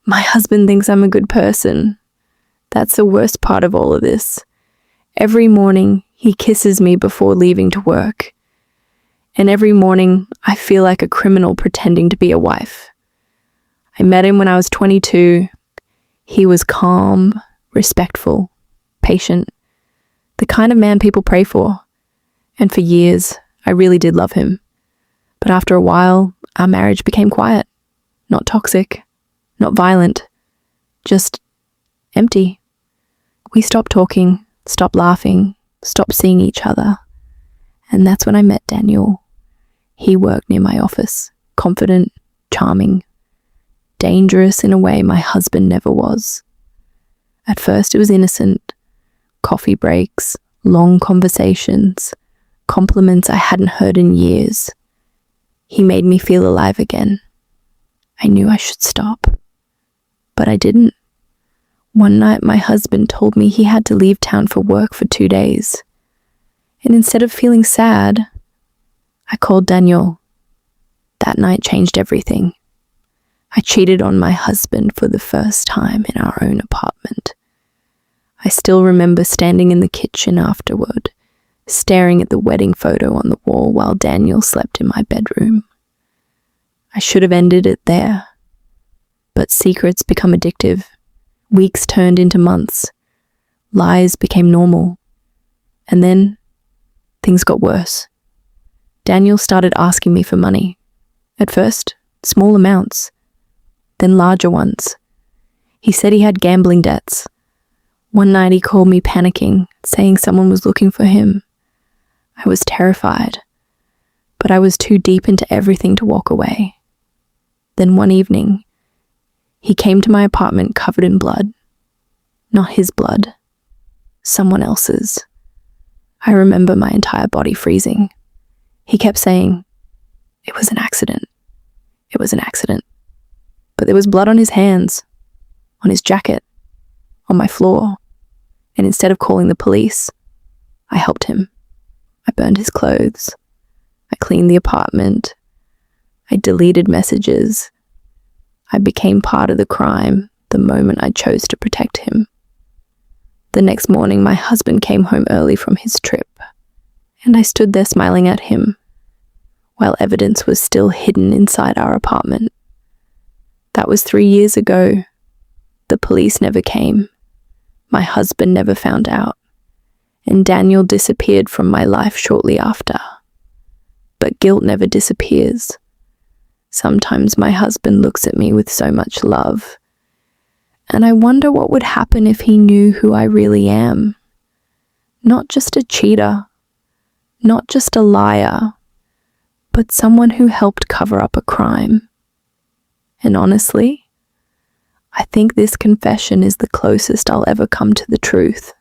My husband thinks I'm a good person. That's the worst part of all of this. Every morning, he kisses me before leaving to work. And every morning, I feel like a criminal pretending to be a wife. I met him when I was 22. He was calm, respectful, patient, the kind of man people pray for. And for years, I really did love him. But after a while, our marriage became quiet. Not toxic, not violent, just empty. We stopped talking, stopped laughing, stopped seeing each other. And that's when I met Daniel. He worked near my office, confident, charming, dangerous in a way my husband never was. At first it was innocent, coffee breaks, long conversations, compliments I hadn't heard in years. He made me feel alive again. I knew I should stop, but I didn't. One night my husband told me he had to leave town for work for 2 days. And instead of feeling sad, I called Daniel. That night changed everything. I cheated on my husband for the first time in our own apartment. I still remember standing in the kitchen afterward, staring at the wedding photo on the wall while Daniel slept in my bedroom. I should have ended it there. But secrets become addictive. Weeks turned into months. Lies became normal. And then things got worse. Daniel started asking me for money. At first, small amounts, then larger ones. He said he had gambling debts. One night he called me panicking, saying someone was looking for him. I was terrified, but I was too deep into everything to walk away. Then one evening, he came to my apartment covered in blood. Not his blood, someone else's. I remember my entire body freezing. He kept saying, "It was an accident. It was an accident." But there was blood on his hands, on his jacket, on my floor. And instead of calling the police, I helped him. I burned his clothes. I cleaned the apartment. I deleted messages. I became part of the crime the moment I chose to protect him. The next morning, my husband came home early from his trip, and I stood there smiling at him, while evidence was still hidden inside our apartment. That was 3 years ago. The police never came. My husband never found out, and Daniel disappeared from my life shortly after. But guilt never disappears. Sometimes my husband looks at me with so much love, and I wonder what would happen if he knew who I really am. Not just a cheater, not just a liar, but someone who helped cover up a crime. And honestly, I think this confession is the closest I'll ever come to the truth.